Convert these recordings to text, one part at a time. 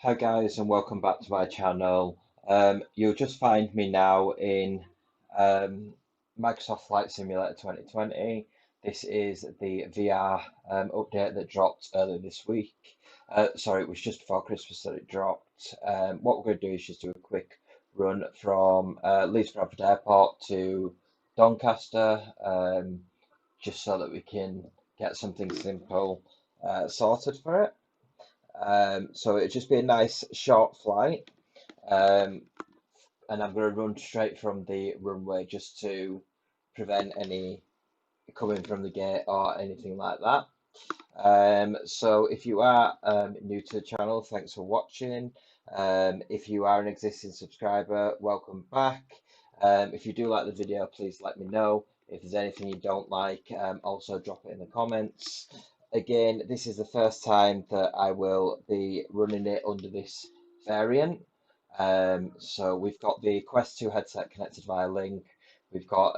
Hi guys, and welcome back to my channel. You'll just find me now in um, Microsoft Flight Simulator 2020. This is the VR update that dropped earlier this week. Sorry, it was just before Christmas that it dropped. What we're going to do is just do a quick run from Leeds Bradford Airport to Doncaster, just so that we can get something simple sorted for it. So it'd just be a nice short flight, um, and I'm going to run straight from the runway just to prevent any coming from the gate or anything like that. So if you are new to the channel, thanks for watching. If you are an existing subscriber, welcome back. If you do like the video, please let me know. If there's anything you don't like, also drop it in the comments. Again, this is the first time that I will be running it under this variant. So we've got the Quest 2 headset connected via link. We've got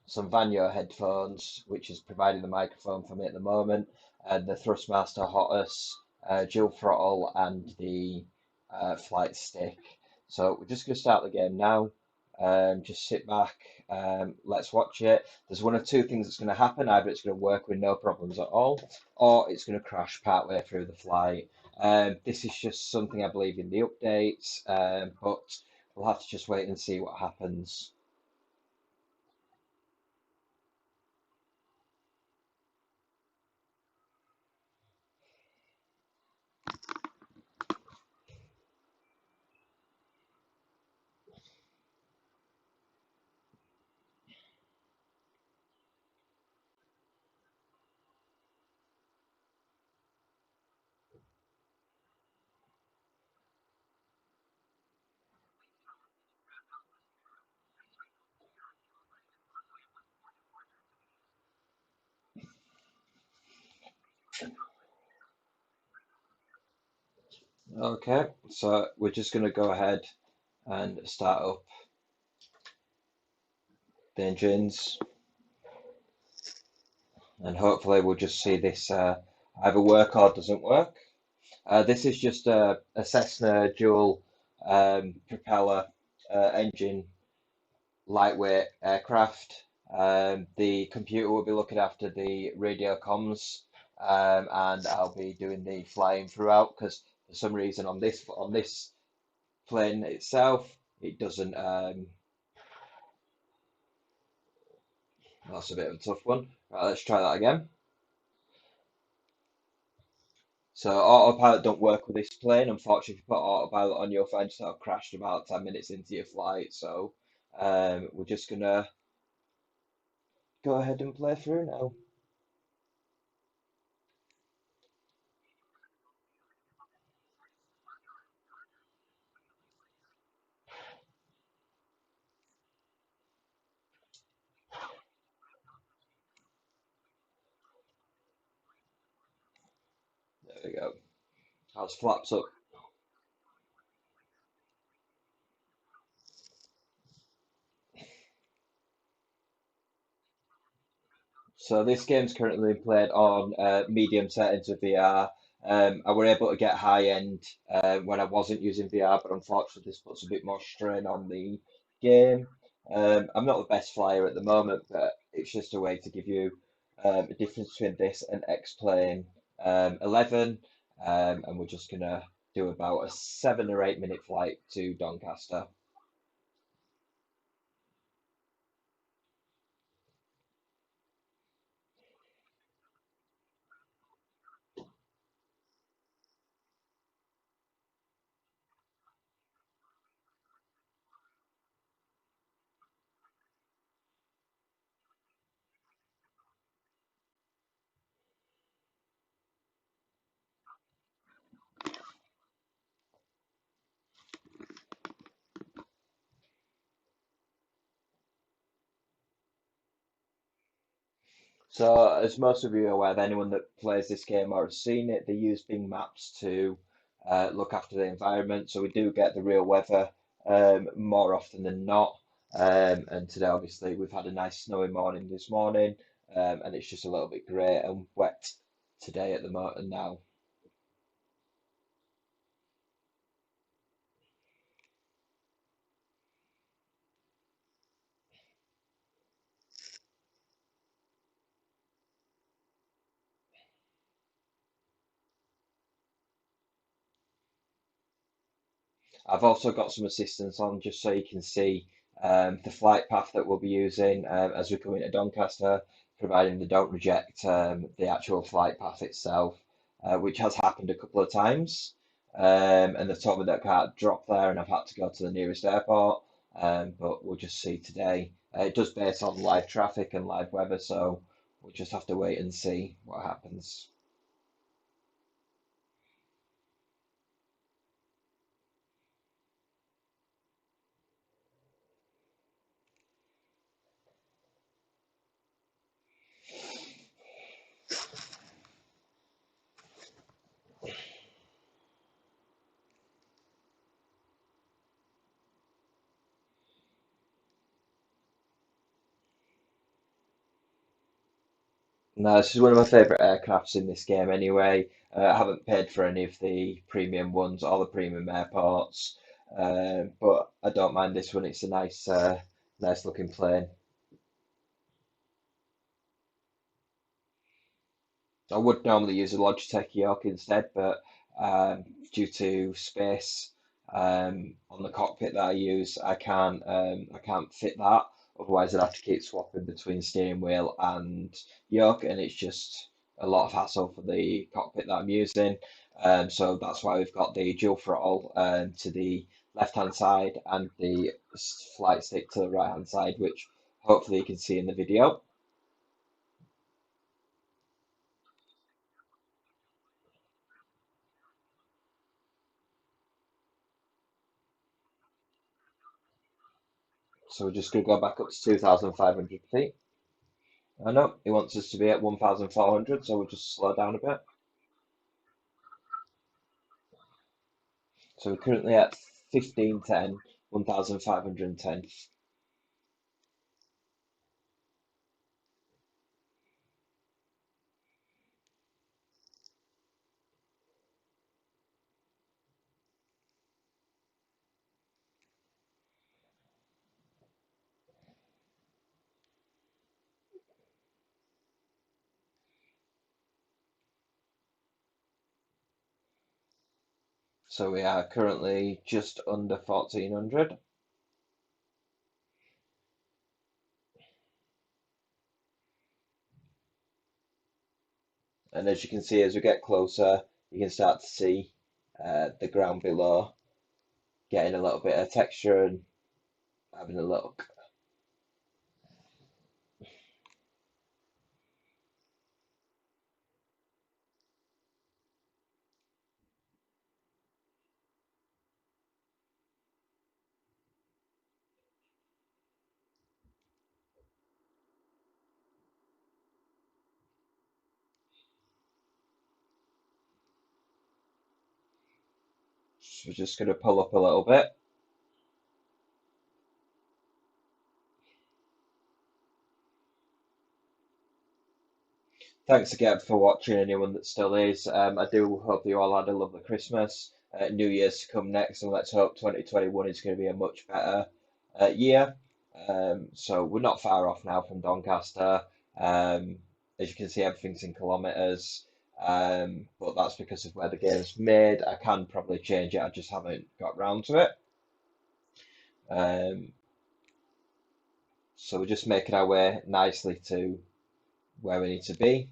some Vanyo headphones, which is providing the microphone for me at the moment, and the Thrustmaster Hotas, dual throttle, and the flight stick. So we're just going to start the game now. Just sit back, let's watch it. There's one of two things that's going to happen. Either it's going to work with no problems at all, or it's going to crash partway through the flight. This is just something I believe in the updates, but we'll have to just wait and see what happens. Okay, so we're just going to go ahead and start up the engines, and hopefully we'll just see this either work or doesn't work. This is just a Cessna dual propeller engine lightweight aircraft. The computer will be looking after the radio comms, and I'll be doing the flying throughout because for some reason on this plane itself it doesn't. That's a bit of a tough one. Right, let's try that again. So autopilot don't work with this plane. Unfortunately, if you put autopilot on, you'll find yourself crashed about 10 minutes into your flight. So we're just gonna go ahead and play through now. There we go. How's flaps up? So this game's currently being played on medium settings of VR. I were able to get high end when I wasn't using VR, but unfortunately this puts a bit more strain on the game. I'm not the best flyer at the moment, but it's just a way to give you a difference between this and X-Plane 11, and we're just gonna do about a 7 or 8 minute flight to Doncaster. So, as most of you are aware, anyone that plays this game or has seen it, they use Bing Maps to look after the environment. So we do get the real weather more often than not. And today, obviously, we've had a nice snowy morning this morning, and it's just a little bit grey and wet today at the moment now. I've also got some assistance on just so you can see the flight path that we'll be using as we come into Doncaster, providing they don't reject the actual flight path itself, which has happened a couple of times. And they've told me that I can't drop there and I've had to go to the nearest airport. But we'll just see today. It does base on live traffic and live weather, so we'll just have to wait and see what happens. No, this is one of my favourite aircrafts in this game anyway. I haven't paid for any of the premium ones or the premium airports, but I don't mind this one. It's a nice looking plane. I would normally use a Logitech York instead, but due to space on the cockpit that I use, I can't fit that. Otherwise, I'd have to keep swapping between steering wheel and York, and it's just a lot of hassle for the cockpit that I'm using. So that's why we've got the dual throttle to the left-hand side and the flight stick to the right-hand side, which hopefully you can see in the video. So we're just going to go back up to 2,500 feet. I know he wants us to be at 1,400, so we'll just slow down a bit. So we're currently at 1510, 1,510. So we are currently just under 1,400. And as you can see, as we get closer, you can start to see the ground below getting a little bit of texture and having a look. So we're just going to pull up a little bit. Thanks again for watching, anyone that still is. I do hope you all had a lovely Christmas. New Year's to come next, and let's hope 2021 is going to be a much better year. So we're not far off now from Doncaster. As you can see, everything's in kilometres, but that's because of where the game's made. I can probably change it, I just haven't got round to it. Um, so we're just making our way nicely to where we need to be.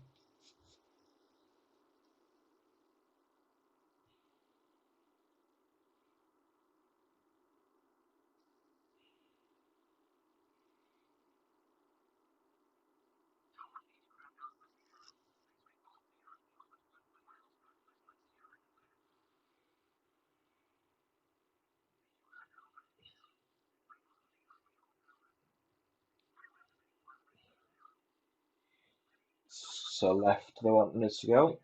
So left, they want us to go.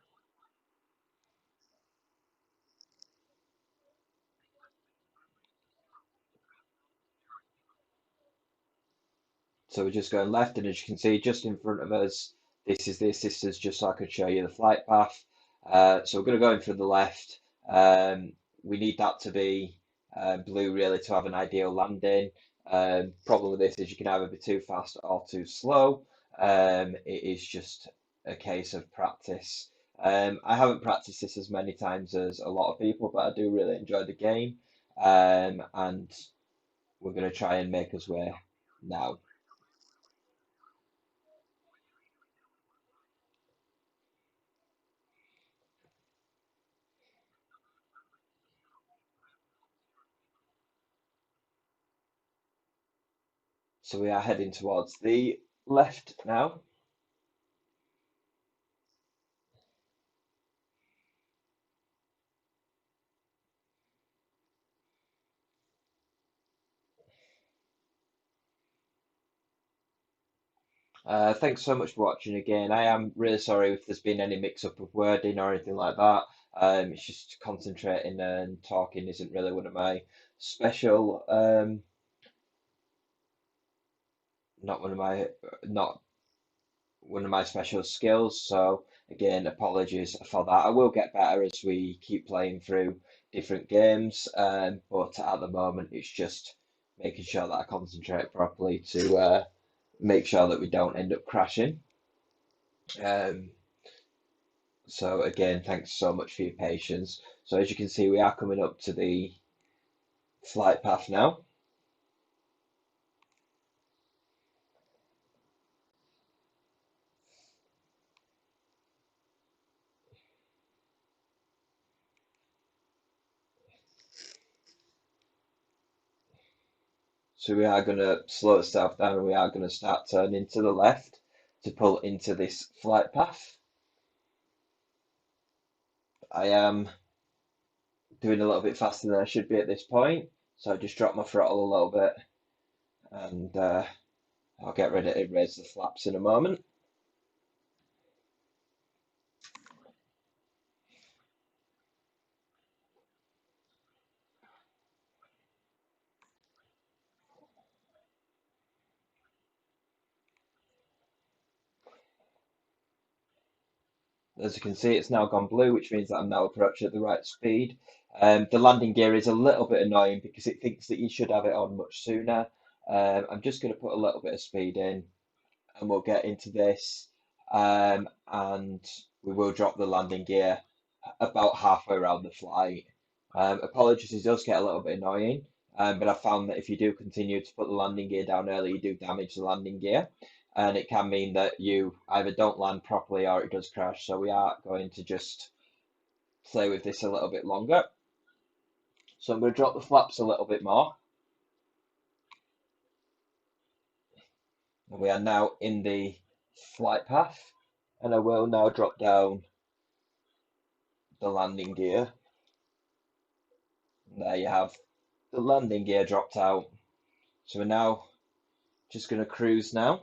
So we're just going left, and as you can see, just in front of us, this is the assistance, just so I could show you the flight path. So we're going to go in for the left. We need that to be blue, really, to have an ideal landing. Problem with this is you can either be too fast or too slow. It is just a case of practice. I haven't practiced this as many times as a lot of people, but I do really enjoy the game. and we're going to try and make us way now. So we are heading towards the left now. Thanks so much for watching again. I am really sorry if there's been any mix-up of wording or anything like that. It's just concentrating and talking isn't really one of my special, not one of my, not one of my special skills. So again, apologies for that. I will get better as we keep playing through different games, but at the moment it's just making sure that I concentrate properly to make sure that we don't end up crashing. Um, so again, thanks so much for your patience. So as you can see, we are coming up to the flight path now. So we are going to slow ourselves down and we are going to start turning to the left to pull into this flight path. I am doing a little bit faster than I should be at this point, so I just dropped my throttle a little bit and I'll get ready to raise the flaps in a moment. As you can see, it's now gone blue, which means that I'm now approaching at the right speed. The landing gear is a little bit annoying because it thinks that you should have it on much sooner. I'm just going to put a little bit of speed in and we'll get into this and we will drop the landing gear about halfway around the flight. Apologies, it does get a little bit annoying, but I found that if you do continue to put the landing gear down early, you do damage the landing gear, and it can mean that you either don't land properly or it does crash. So we are going to just play with this a little bit longer. So I'm going to drop the flaps a little bit more. And we are now in the flight path, and I will now drop down the landing gear. And there you have the landing gear dropped out. So we're now just going to cruise now.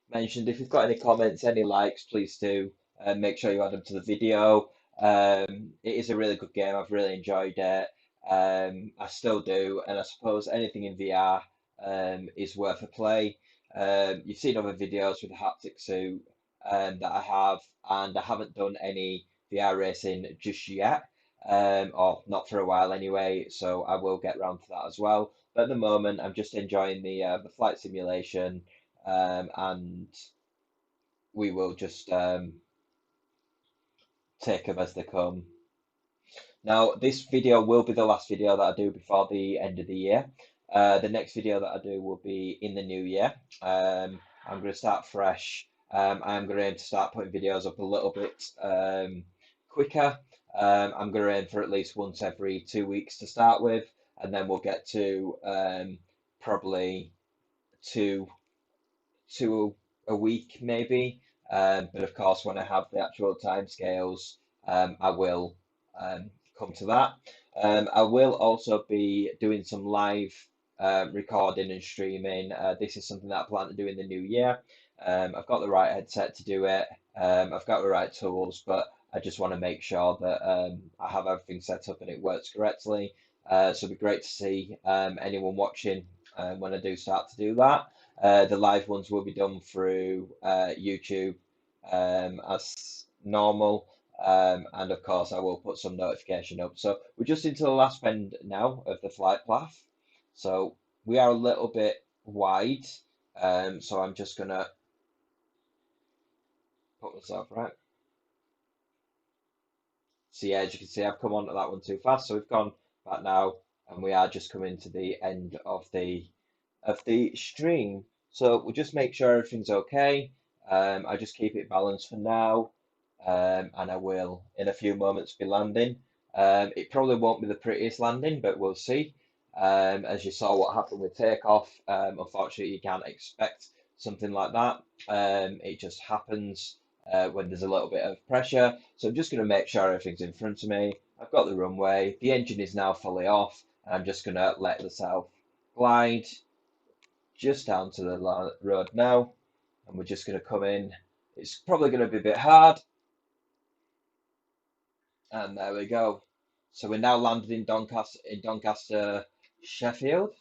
Mentioned if you've got any comments, any likes, please do make sure you add them to the video. It is a really good game. I've really enjoyed it. I still do, and I suppose anything in VR is worth a play. You've seen other videos with the haptic suit that I have, and I haven't done any VR racing just yet, or not for a while anyway. So I will get round to that as well. But at the moment, I'm just enjoying the flight simulation, and we will just take them as they come. Now, this video will be the last video that I do before the end of the year. The next video that I do will be in the new year. I'm going to start fresh. I'm going to aim to start putting videos up a little bit quicker. I'm going to aim for at least once every 2 weeks to start with, and then we'll get to probably two a week maybe. But of course, when I have the actual timescales, I will come to that. I will also be doing some live recording and streaming. This is something that I plan to do in the new year. I've got the right headset to do it. I've got the right tools, but I just want to make sure that I have everything set up and it works correctly. So it'd be great to see anyone watching when I do start to do that. The live ones will be done through YouTube as normal. And of course, I will put some notification up. So we're just into the last bend now of the flight path. So we are a little bit wide. So I'm just gonna put myself right. So yeah, as you can see, I've come onto that one too fast. So we've gone back now, and we are just coming to the end of the stream. So we'll just make sure everything's okay. I just keep it balanced for now, and I will in a few moments be landing. It probably won't be the prettiest landing, but we'll see. As you saw what happened with takeoff, unfortunately you can't expect something like that. It just happens when there's a little bit of pressure. So I'm just going to make sure everything's in front of me. I've got the runway. The engine is now fully off, and I'm just going to let myself glide just down to the road now, and we're just going to come in. It's probably going to be a bit hard, and there we go. So we're now landed in Doncaster, Sheffield.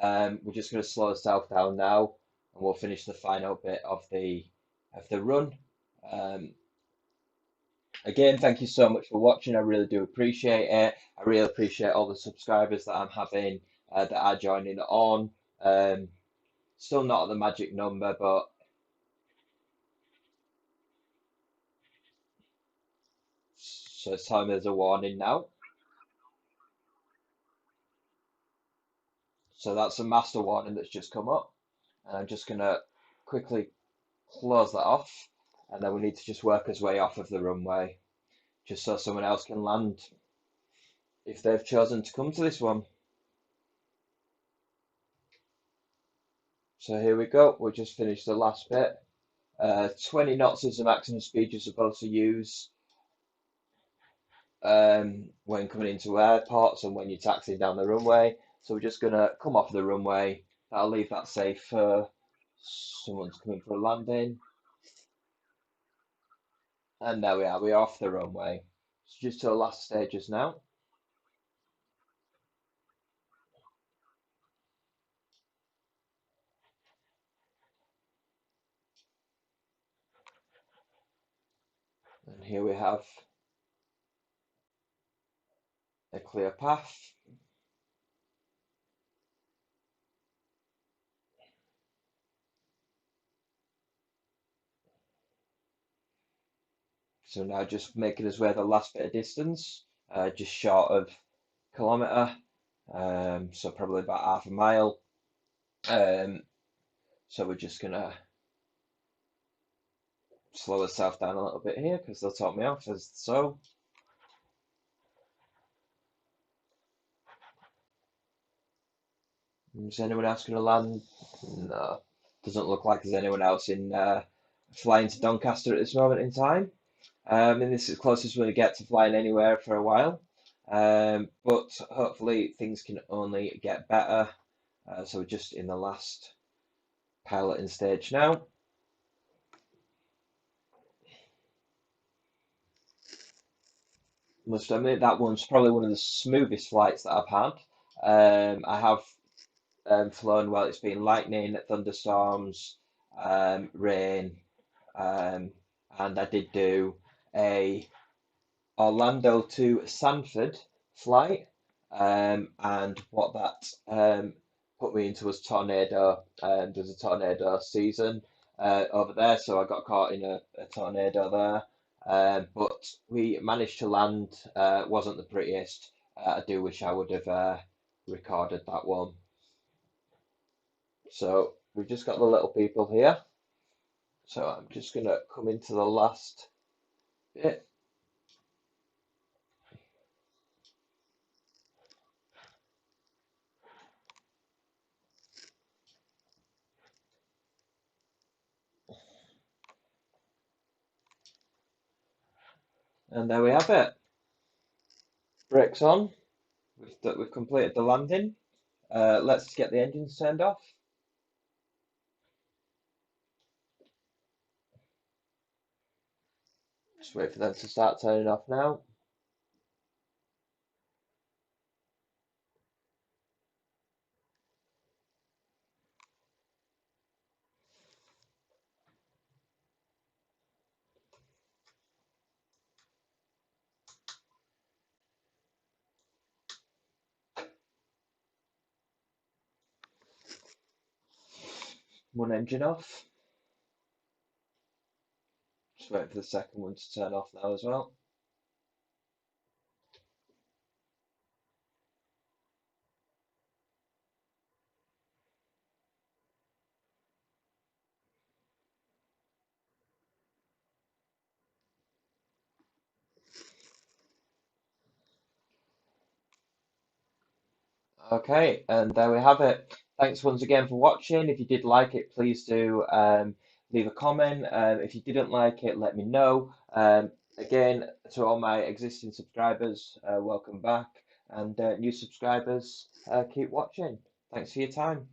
We're just going to slow ourselves down now, and we'll finish the final bit of the run. Um, Again, thank you so much for watching. I really do appreciate it. I really appreciate all the subscribers that I'm having that are joining on. Still not at the magic number, but so it's time there's a warning now. So that's a master warning that's just come up. And I'm just going to quickly close that off. And then we need to just work his way off of the runway just so someone else can land if they've chosen to come to this one. So here we go. We'll just finish the last bit. 20 knots is the maximum speed you're supposed to use when coming into airports and when you're taxiing down the runway. So we're just going to come off the runway. I'll leave that safe for someone's coming for a landing. And there we are, we're off the runway. So just to the last stages now. And here we have a clear path. So now just making us way the last bit of distance, just short of kilometre, so probably about half a mile. So we're just gonna slow ourselves down a little bit here because they'll top me off as so. Is anyone else gonna land? No, doesn't look like there's anyone else in flying to Doncaster at this moment in time. And this is the closest we're going to get to flying anywhere for a while. But hopefully things can only get better. So we're just in the last piloting stage now. Must admit that one's probably one of the smoothest flights that I've had. I have flown while it's been lightning, thunderstorms, rain, um, and I did do a Orlando to Sanford flight, and what that put me into was tornado. There's a tornado season over there, so I got caught in a tornado there. But we managed to land. Wasn't the prettiest. I do wish I would have recorded that one. So we've just got the little people here. So I'm just gonna come into the last bit. And there we have it. Brakes on. We've completed the landing. Let's get the engines turned off. Just wait for them to start turning off now. One engine off. Just waiting for the second one to turn off now as well. Okay, and there we have it. Thanks once again for watching. If you did like it, please do leave a comment. If you didn't like it, let me know. Again, to all my existing subscribers, welcome back. And new subscribers, keep watching. Thanks for your time.